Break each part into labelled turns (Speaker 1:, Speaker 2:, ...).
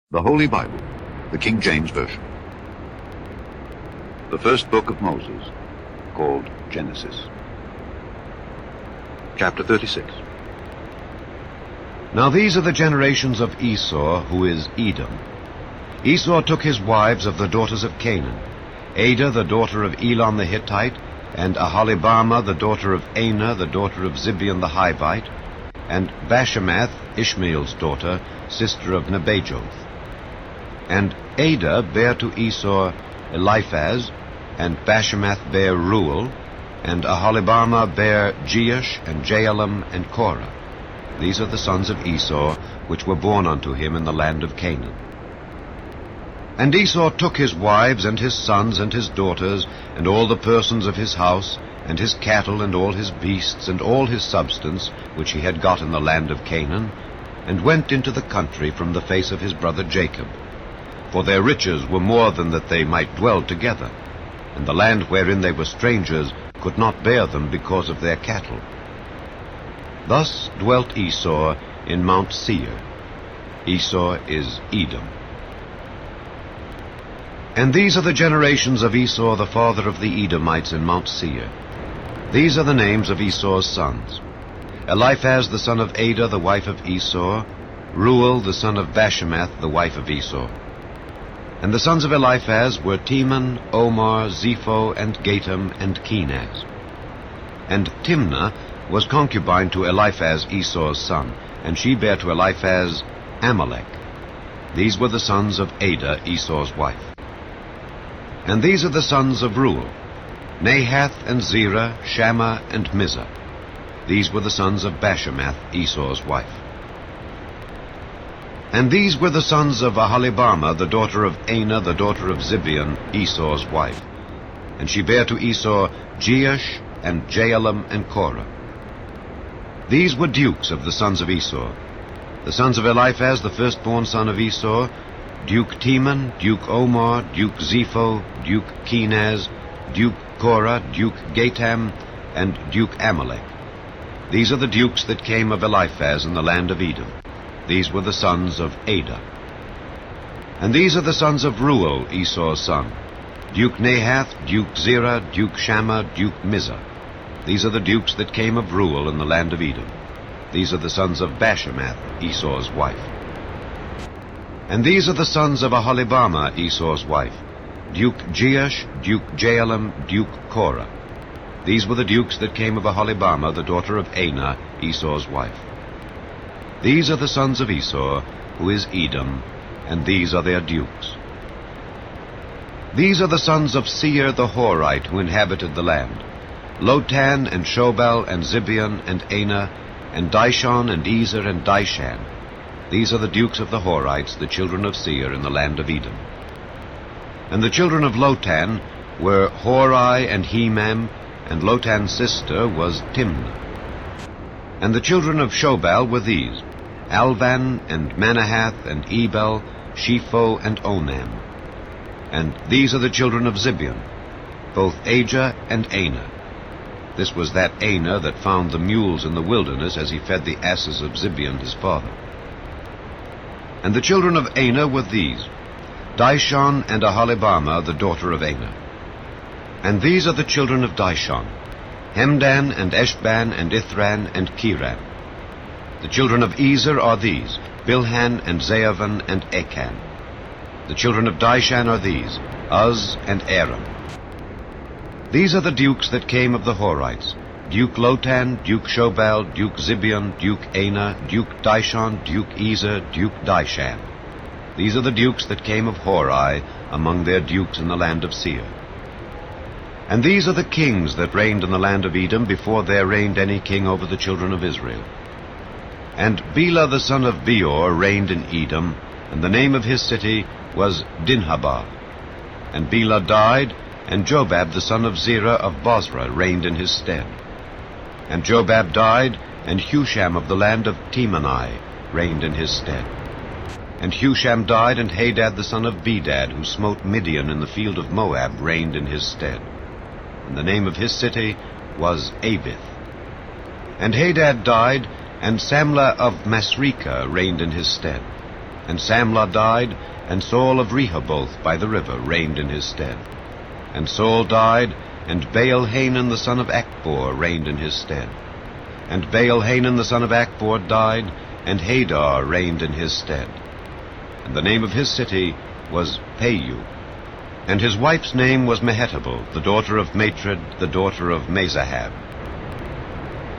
Speaker 1: The Holy Bible, the King James Version. The first book of Moses, called Genesis. Chapter 36.
Speaker 2: Now these are the generations of Esau, who is Edom. Esau took his wives of the daughters of Canaan, Adah the daughter of Elon the Hittite, and Aholibamah the daughter of Anah the daughter of Zibeon the Hivite, and Bashemath, Ishmael's daughter, sister of Nebajoth. And Adah bare to Esau Eliphaz, and Bashemath bare Reuel, and Aholibamah bare Jeush, and Jaalam, and Korah. These are the sons of Esau, which were born unto him in the land of Canaan. And Esau took his wives, and his sons, and his daughters, and all the persons of his house, and his cattle, and all his beasts, and all his substance, which he had got in the land of Canaan, and went into the country from the face of his brother Jacob. For their riches were more than that they might dwell together, and the land wherein they were strangers could not bear them because of their cattle. Thus dwelt Esau in Mount Seir. Esau is Edom. And these are the generations of Esau, the father of the Edomites, in Mount Seir. These are the names of Esau's sons: Eliphaz the son of Adah, the wife of Esau; Reuel the son of Bashemath, the wife of Esau. And the sons of Eliphaz were Teman, Omar, Zepho, and Gatam, and Kenaz. And Timnah was concubine to Eliphaz, Esau's son, and she bare to Eliphaz Amalek. These were the sons of Adah, Esau's wife. And these are the sons of Reuel: Nahath, and Zerah, Shammah, and Mizah. These were the sons of Bashemath, Esau's wife. And these were the sons of Aholibamah, the daughter of Anah, the daughter of Zibeon, Esau's wife. And she bare to Esau Jeush, and Jaalam, and Korah. These were dukes of the sons of Esau: the sons of Eliphaz, the firstborn son of Esau, Duke Teman, Duke Omar, Duke Zepho, Duke Kenaz, Duke Korah, Duke Gatam, and Duke Amalek. These are the dukes that came of Eliphaz in the land of Edom. These were the sons of Adah. And these are the sons of Reuel, Esau's son: Duke Nahath, Duke Zerah, Duke Shammah, Duke Mizah. These are the dukes that came of Reuel in the land of Edom. These are the sons of Bashemath, Esau's wife. And these are the sons of Aholibamah, Esau's wife: Duke Jeush, Duke Jaalam, Duke Korah. These were the dukes that came of Aholibamah, the daughter of Anah, Esau's wife. These are the sons of Esau, who is Edom, and these are their dukes. These are the sons of Seir the Horite, who inhabited the land: Lotan, and Shobal, and Zibeon, and Anah, and Dishon, and Ezer, and Dishan. These are the dukes of the Horites, the children of Seir, in the land of Edom. And the children of Lotan were Hori and Hemam, and Lotan's sister was Timnah. And the children of Shobal were these: Alvan, and Manahath, and Ebal, Shepho, and Onam. And these are the children of Zibeon, both Ajah and Anah. This was that Anah that found the mules in the wilderness as he fed the asses of Zibeon his father. And the children of Anah were these: Dishon, and Aholibamah, the daughter of Anah. And these are the children of Dishon: Hemdan, and Eshban, and Ithran, and Kiran. The children of Ezer are these: Bilhan, and Zaavan, and Achan. The children of Dishan are these: Uz, and Aram. These are the dukes that came of the Horites: Duke Lotan, Duke Shobal, Duke Zibeon, Duke Anah, Duke Dishon, Duke Ezer, Duke Dishan. These are the dukes that came of Hori among their dukes in the land of Seir. And these are the kings that reigned in the land of Edom before there reigned any king over the children of Israel. And Bela the son of Beor reigned in Edom, and the name of his city was Dinhabah. And Bela died, and Jobab the son of Zerah of Bozrah reigned in his stead. And Jobab died, and Husham of the land of Temani reigned in his stead. And Husham died, and Hadad the son of Bedad, who smote Midian in the field of Moab, reigned in his stead. And the name of his city was Avith. And Hadad died, and Samlah of Masrekah reigned in his stead. And Samlah died, and Saul of Rehoboth by the river reigned in his stead. And Saul died, and Baal-Hanan the son of Achbor reigned in his stead. And Baal-Hanan the son of Achbor died, and Hadar reigned in his stead. And the name of his city was Payu. And his wife's name was Mehetabel, the daughter of Matred, the daughter of Mezahab.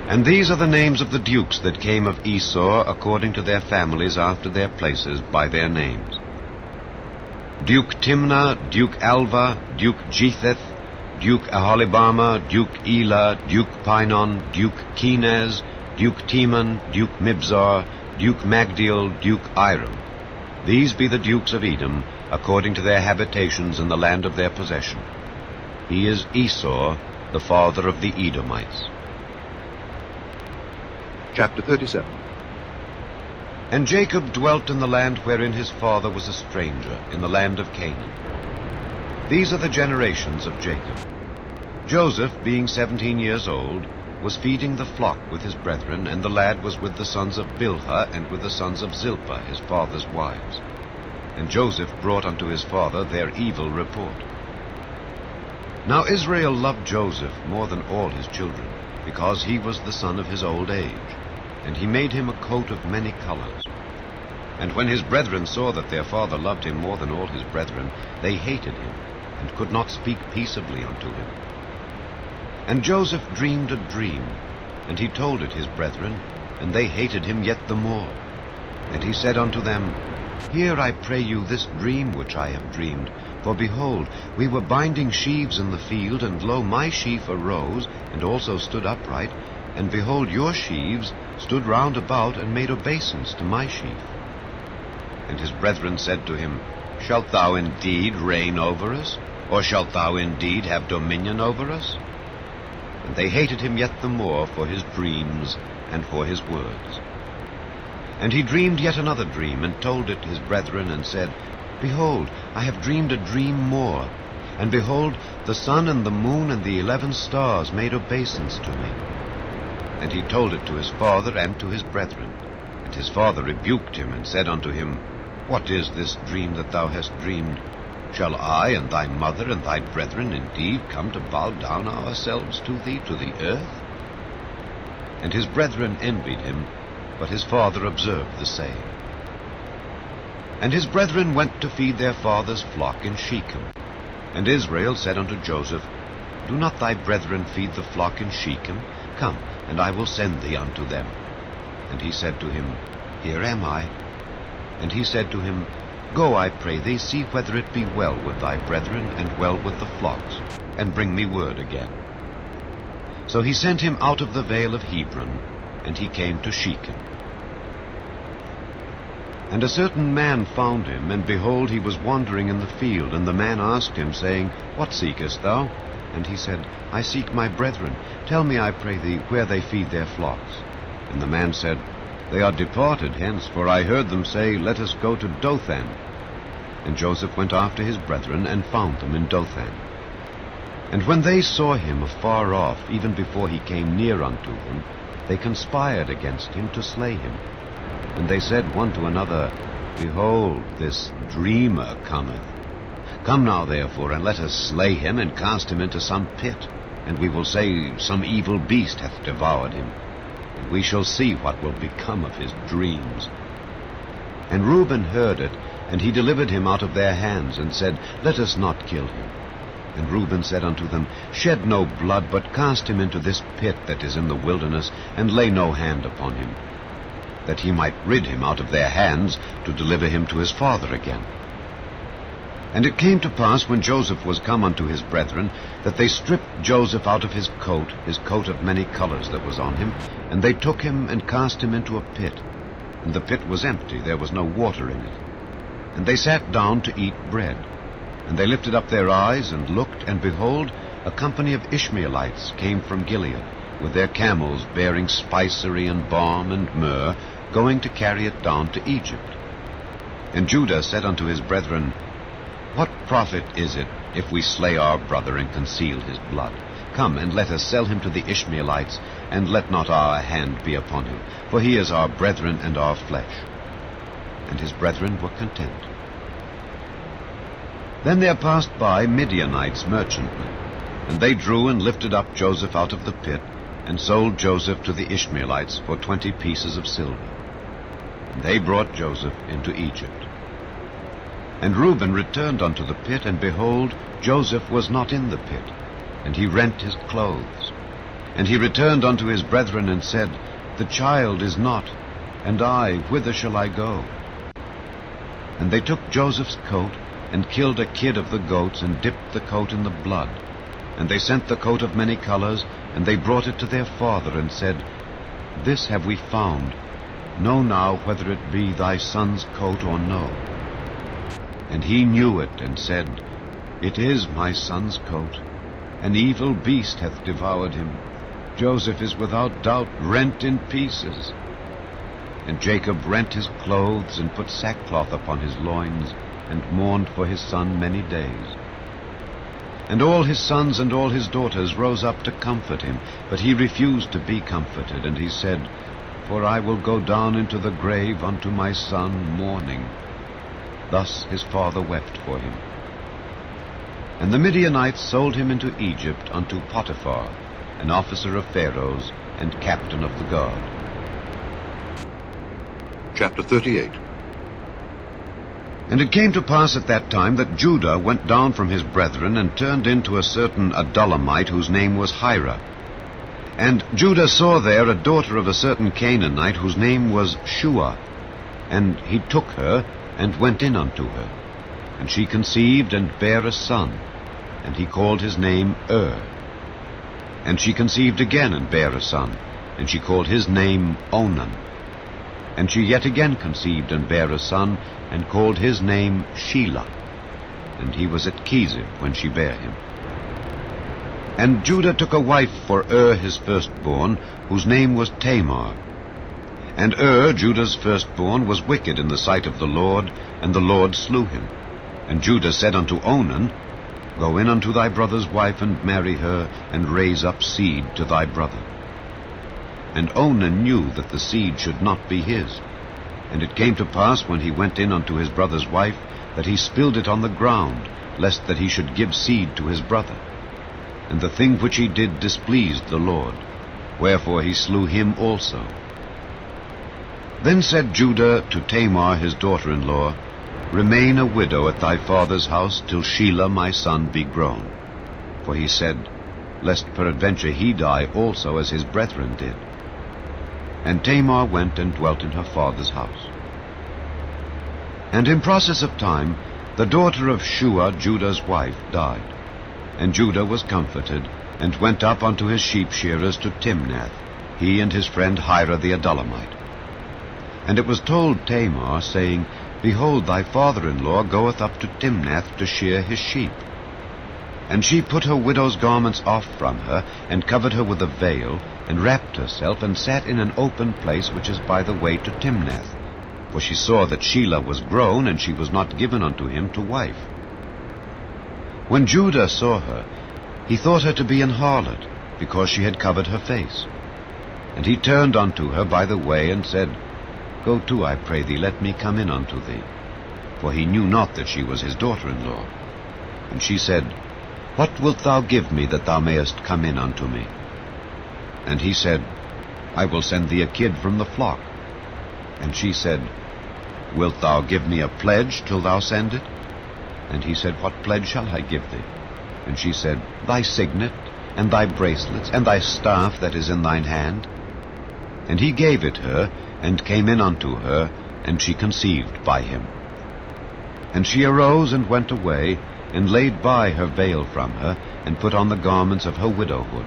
Speaker 2: And these are the names of the dukes that came of Esau according to their families after their places by their names: Duke Timnah, Duke Alva, Duke Jetheth, Duke Aholibama, Duke Elah, Duke Pinon, Duke Kenaz, Duke Teman, Duke Mibzar, Duke Magdiel, Duke Iram. These be the dukes of Edom, according to their habitations in the land of their possession. He is Esau, the father of the Edomites.
Speaker 1: Chapter 37.
Speaker 2: And Jacob dwelt in the land wherein his father was a stranger, in the land of Canaan. These are the generations of Jacob. Joseph, being 17 years old, was feeding the flock with his brethren, and the lad was with the sons of Bilhah and with the sons of Zilpah, his father's wives. And Joseph brought unto his father their evil report. Now Israel loved Joseph more than all his children, because he was the son of his old age, and he made him a coat of many colors. And when his brethren saw that their father loved him more than all his brethren, they hated him, and could not speak peaceably unto him. And Joseph dreamed a dream, and he told it his brethren, and they hated him yet the more. And he said unto them, Hear, I pray you, this dream which I have dreamed. For behold, we were binding sheaves in the field, and lo, my sheaf arose, and also stood upright, and behold, your sheaves stood round about, and made obeisance to my sheaf. And his brethren said to him, Shalt thou indeed reign over us? Or shalt thou indeed have dominion over us? And they hated him yet the more for his dreams and for his words. And he dreamed yet another dream, and told it his brethren, and said, Behold, I have dreamed a dream more. And behold, the sun and the moon and the 11 stars made obeisance to me. And he told it to his father and to his brethren. And his father rebuked him, and said unto him, What is this dream that thou hast dreamed? Shall I and thy mother and thy brethren indeed come to bow down ourselves to thee to the earth? And his brethren envied him, but his father observed the same. And his brethren went to feed their father's flock in Shechem. And Israel said unto Joseph, Do not thy brethren feed the flock in Shechem? Come, and I will send thee unto them. And he said to him, Here am I. And he said to him, Go, I pray thee, see whether it be well with thy brethren, and well with the flocks, and bring me word again. So he sent him out of the vale of Hebron, and he came to Shechem. And a certain man found him, and behold, he was wandering in the field. And the man asked him, saying, What seekest thou? And he said, I seek my brethren. Tell me, I pray thee, where they feed their flocks. And the man said, They are departed hence, for I heard them say, Let us go to Dothan. And Joseph went after his brethren, and found them in Dothan. And when they saw him afar off, even before he came near unto them, they conspired against him to slay him. And they said one to another, Behold, this dreamer cometh. Come now, therefore, and let us slay him, and cast him into some pit, and we will say, Some evil beast hath devoured him. And we shall see what will become of his dreams. And Reuben heard it, and he delivered him out of their hands, and said, Let us not kill him. And Reuben said unto them, Shed no blood, but cast him into this pit that is in the wilderness, and lay no hand upon him, that he might rid him out of their hands, to deliver him to his father again. And it came to pass, when Joseph was come unto his brethren, that they stripped Joseph out of his coat of many colors that was on him, and they took him and cast him into a pit. And the pit was empty, there was no water in it. And they sat down to eat bread. And they lifted up their eyes, and looked, and behold, a company of Ishmaelites came from Gilead, with their camels bearing spicery and balm and myrrh, going to carry it down to Egypt. And Judah said unto his brethren, What profit is it, if we slay our brother and conceal his blood? Come, and let us sell him to the Ishmaelites, and let not our hand be upon him, for he is our brethren and our flesh. and his brethren were content. Then there passed by Midianites merchantmen, and they drew and lifted up Joseph out of the pit, and sold Joseph to the Ishmaelites for 20 pieces of silver. And they brought Joseph into Egypt. And Reuben returned unto the pit, and behold, Joseph was not in the pit, and he rent his clothes. And he returned unto his brethren, and said, The child is not, and I, whither shall I go? And they took Joseph's coat, and killed a kid of the goats, and dipped the coat in the blood. And they sent the coat of many colors, and they brought it to their father, and said, This have we found. Know now whether it be thy son's coat or no. And he knew it, and said, It is my son's coat. An evil beast hath devoured him. Joseph is without doubt rent in pieces. And Jacob rent his clothes, and put sackcloth upon his loins, and mourned for his son many days. And all his sons and all his daughters rose up to comfort him, but he refused to be comforted, and he said, For I will go down into the grave unto my son mourning. Thus his father wept for him. And the Midianites sold him into Egypt unto Potiphar, an officer of Pharaoh's, and captain of the guard.
Speaker 1: Chapter 38.
Speaker 2: And it came to pass at that time that Judah went down from his brethren, and turned into a certain Adullamite, whose name was Hira. And Judah saw there a daughter of a certain Canaanite, whose name was Shua. And he took her, and went in unto her. And she conceived, and bare a son, and he called his name And she conceived again, and bare a son, and she called his name Onan. And she yet again conceived, and bare a son, and called his name Shelah. And he was at Kesib when she bare him. And Judah took a wife for his firstborn, whose name was Tamar. And Judah's firstborn, was wicked in the sight of the Lord, and the Lord slew him. And Judah said unto Onan, Go in unto thy brother's wife, and marry her, and raise up seed to thy brother. And Onan knew that the seed should not be his. And it came to pass, when he went in unto his brother's wife, that he spilled it on the ground, lest that he should give seed to his brother. And the thing which he did displeased the Lord, wherefore he slew him also. Then said Judah to Tamar his daughter-in-law, Remain a widow at thy father's house, till Shelah my son be grown. For he said, Lest peradventure he die also as his brethren did. And Tamar went and dwelt in her father's house. And in process of time, the daughter of Shua, Judah's wife, died. And Judah was comforted, and went up unto his sheep shearers to Timnath, he and his friend Hira the Adullamite. And it was told Tamar, saying, Behold, thy father-in-law goeth up to Timnath to shear his sheep. And she put her widow's garments off from her, and covered her with a veil, and wrapped herself, and sat in an open place which is by the way to Timnath. For she saw that Shelah was grown, and she was not given unto him to wife. When Judah saw her, he thought her to be an harlot, because she had covered her face. And he turned unto her by the way, and said, Go to, I pray thee, let me come in unto thee. For he knew not that she was his daughter-in-law. And she said, What wilt thou give me, that thou mayest come in unto me? And he said, I will send thee a kid from the flock. And she said, Wilt thou give me a pledge till thou send it? And he said, What pledge shall I give thee? And she said, Thy signet, and thy bracelets, and thy staff that is in thine hand. And he gave it her, and came in unto her, and she conceived by him. And she arose and went away, and laid by her veil from her, and put on the garments of her widowhood.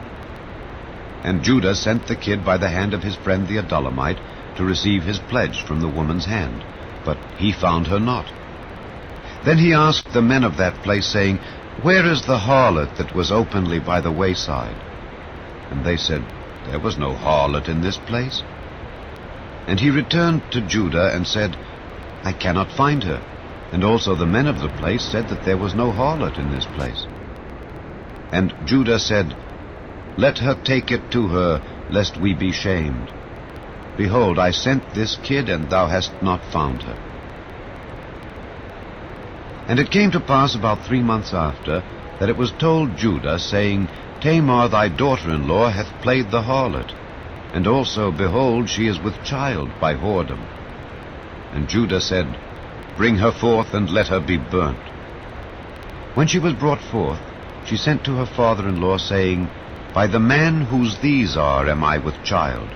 Speaker 2: And Judah sent the kid by the hand of his friend the Adullamite, to receive his pledge from the woman's hand, but he found her not. Then he asked the men of that place, saying, Where is the harlot that was openly by the wayside? And they said, There was no harlot in this place. And he returned to Judah, and said, I cannot find her. And also the men of the place said that there was no harlot in this place. And Judah said, Let her take it to her, lest we be shamed. Behold, I sent this kid, and thou hast not found her. And it came to pass about 3 months after, that it was told Judah, saying, Tamar thy daughter-in-law hath played the harlot, and also, behold, she is with child by whoredom. And Judah said, Bring her forth, and let her be burnt. When she was brought forth, she sent to her father-in-law, saying, By the man whose these are am I with child.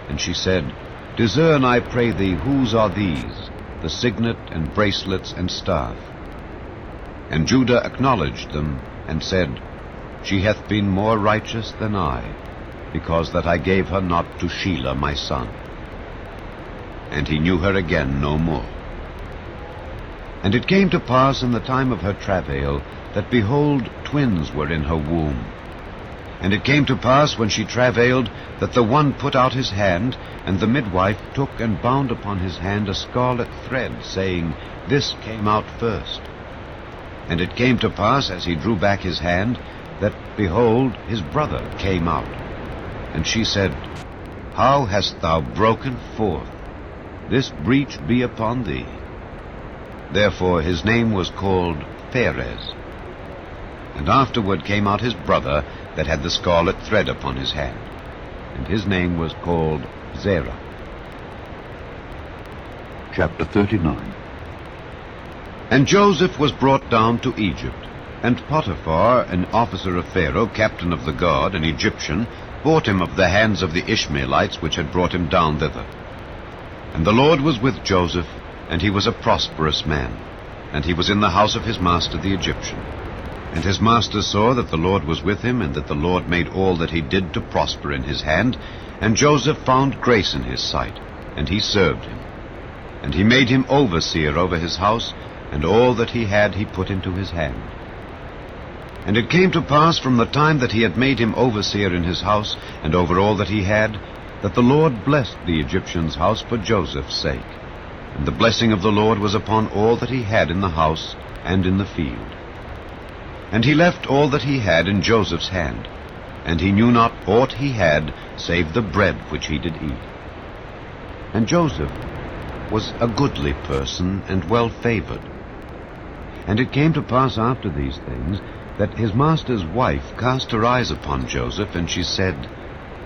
Speaker 2: And she said, Discern, I pray thee, whose are these, the signet and bracelets and staff? And Judah acknowledged them, and said, She hath been more righteous than I, because that I gave her not to Shelah my son. And he knew her again no more. And it came to pass in the time of her travail, that, behold, twins were in her womb. And it came to pass, when she travailed, that the one put out his hand, and the midwife took and bound upon his hand a scarlet thread, saying, This came out first. And it came to pass, as he drew back his hand, that, behold, his brother came out. And she said, How hast thou broken forth? This breach be upon thee. Therefore his name was called Pharez. And afterward came out his brother that had the scarlet thread upon his hand, and his name was called Zerah.
Speaker 1: Chapter 39.
Speaker 2: And Joseph was brought down to Egypt, and Potiphar, an officer of Pharaoh, captain of the guard, an Egyptian, bought him of the hands of the Ishmaelites which had brought him down thither. And the Lord was with Joseph, and he was a prosperous man, and he was in the house of his master the Egyptian. And his master saw that the Lord was with him, and that the Lord made all that he did to prosper in his hand. And Joseph found grace in his sight, and he served him. And he made him overseer over his house, and all that he had he put into his hand. And it came to pass from the time that he had made him overseer in his house, and over all that he had, that the Lord blessed the Egyptian's house for Joseph's sake. And the blessing of the Lord was upon all that he had in the house and in the field. And he left all that he had in Joseph's hand, and he knew not aught he had, save the bread which he did eat. And Joseph was a goodly person, and well-favored. And it came to pass after these things, that his master's wife cast her eyes upon Joseph, and she said,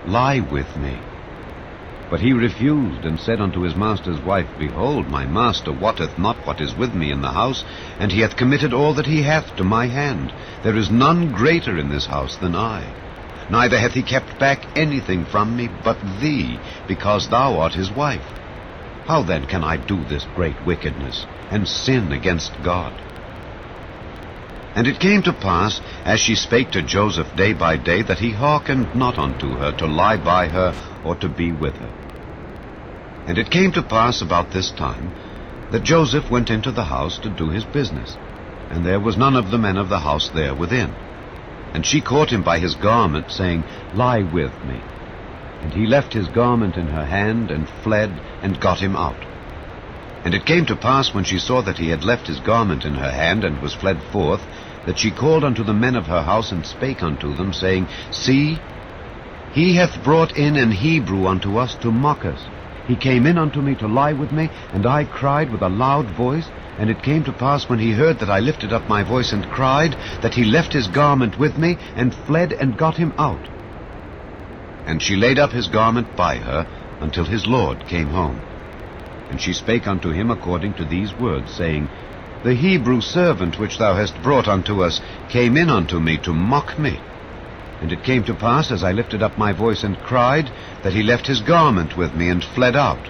Speaker 2: Lie with me. But he refused, and said unto his master's wife, Behold, my master wotteth not what is with me in the house, and he hath committed all that he hath to my hand. There is none greater in this house than I. Neither hath he kept back anything from me but thee, because thou art his wife. How then can I do this great wickedness, and sin against God? And it came to pass, as she spake to Joseph day by day, that he hearkened not unto her to lie by her, or to be with her. And it came to pass about this time, that Joseph went into the house to do his business, and there was none of the men of the house there within. And she caught him by his garment, saying, Lie with me. And he left his garment in her hand, and fled, and got him out. And it came to pass, when she saw that he had left his garment in her hand, and was fled forth, that she called unto the men of her house, and spake unto them, saying, See, he hath brought in an Hebrew unto us to mock us. He came in unto me to lie with me, and I cried with a loud voice. And it came to pass, when he heard that I lifted up my voice and cried, that he left his garment with me, and fled, and got him out. And she laid up his garment by her, until his Lord came home. And she spake unto him according to these words, saying, The Hebrew servant which thou hast brought unto us came in unto me to mock me. And it came to pass, as I lifted up my voice and cried, that he left his garment with me, and fled out.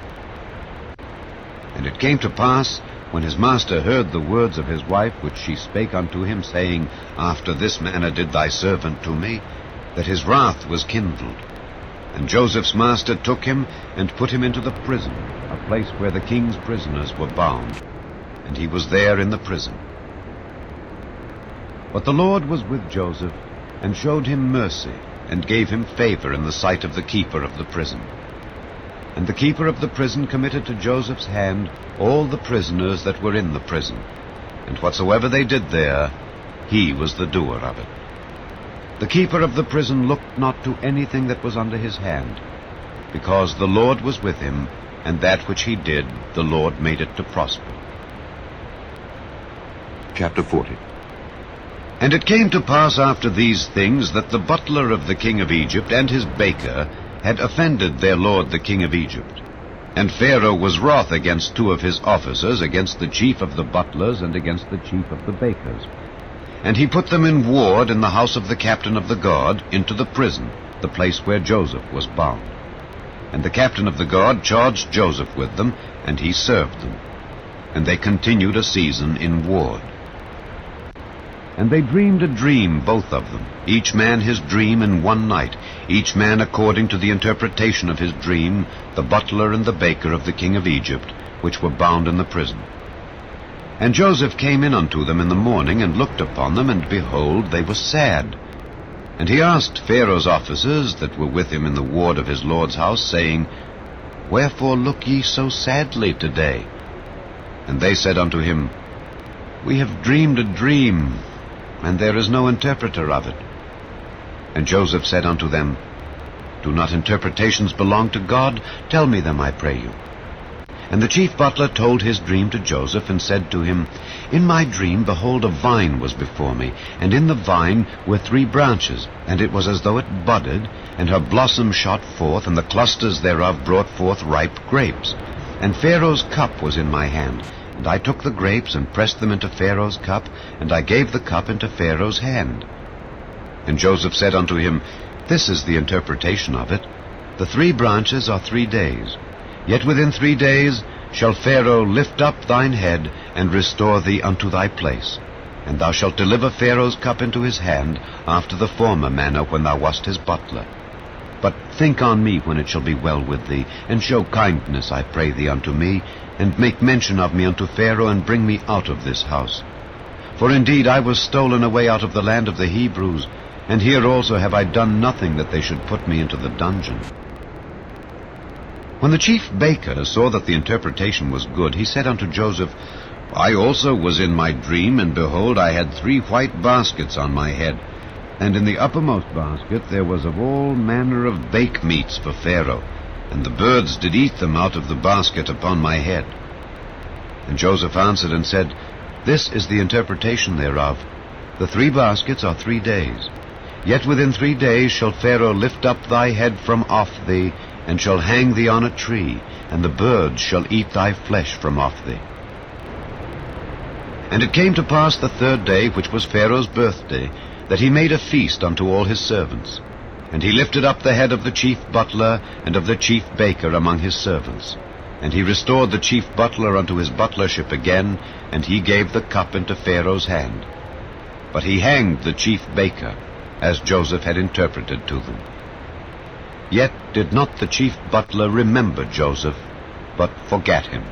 Speaker 2: And it came to pass, when his master heard the words of his wife, which she spake unto him, saying, After this manner did thy servant to me, that his wrath was kindled. And Joseph's master took him, and put him into the prison, a place where the king's prisoners were bound. And he was there in the prison. But the Lord was with Joseph, and showed him mercy, and gave him favor in the sight of the keeper of the prison. And the keeper of the prison committed to Joseph's hand all the prisoners that were in the prison. And whatsoever they did there, he was the doer of it. The keeper of the prison looked not to anything that was under his hand, because the Lord was with him, and that which he did, the Lord made it to prosper.
Speaker 1: Chapter 40.
Speaker 2: And it came to pass after these things that the butler of the king of Egypt and his baker had offended their lord the king of Egypt. And Pharaoh was wroth against two of his officers, against the chief of the butlers and against the chief of the bakers. And he put them in ward in the house of the captain of the guard, into the prison, the place where Joseph was bound. And the captain of the guard charged Joseph with them, and he served them. And they continued a season in ward. And they dreamed a dream, both of them, each man his dream in one night, each man according to the interpretation of his dream, the butler and the baker of the king of Egypt, which were bound in the prison. And Joseph came in unto them in the morning, and looked upon them, and behold, they were sad. And he asked Pharaoh's officers that were with him in the ward of his lord's house, saying, Wherefore look ye so sadly today? And they said unto him, We have dreamed a dream, and there is no interpreter of it. And Joseph said unto them, Do not interpretations belong to God? Tell me them, I pray you. And the chief butler told his dream to Joseph, and said to him, In my dream, behold, a vine was before me, and in the vine were 3 branches, and it was as though it budded, and her blossom shot forth, and the clusters thereof brought forth ripe grapes. And Pharaoh's cup was in my hand, and I took the grapes, and pressed them into Pharaoh's cup, and I gave the cup into Pharaoh's hand. And Joseph said unto him, This is the interpretation of it. The 3 branches are 3 days. Yet within 3 days shall Pharaoh lift up thine head, and restore thee unto thy place. And thou shalt deliver Pharaoh's cup into his hand, after the former manner when thou wast his butler. But think on me when it shall be well with thee, and show kindness, I pray thee, unto me, and make mention of me unto Pharaoh, and bring me out of this house. For indeed I was stolen away out of the land of the Hebrews, and here also have I done nothing that they should put me into the dungeon. When the chief baker saw that the interpretation was good, he said unto Joseph, I also was in my dream, and behold, I had 3 white baskets on my head. And in the uppermost basket there was of all manner of bake meats for Pharaoh, and the birds did eat them out of the basket upon my head. And Joseph answered and said, This is the interpretation thereof. The 3 baskets are 3 days. Yet within 3 days shall Pharaoh lift up thy head from off thee, and shall hang thee on a tree, and the birds shall eat thy flesh from off thee. And it came to pass the 3rd day, which was Pharaoh's birthday, that he made a feast unto all his servants. And he lifted up the head of the chief butler and of the chief baker among his servants. And he restored the chief butler unto his butlership again, and he gave the cup into Pharaoh's hand. But he hanged the chief baker, as Joseph had interpreted to them. Yet did not the chief butler remember Joseph, but forgat him.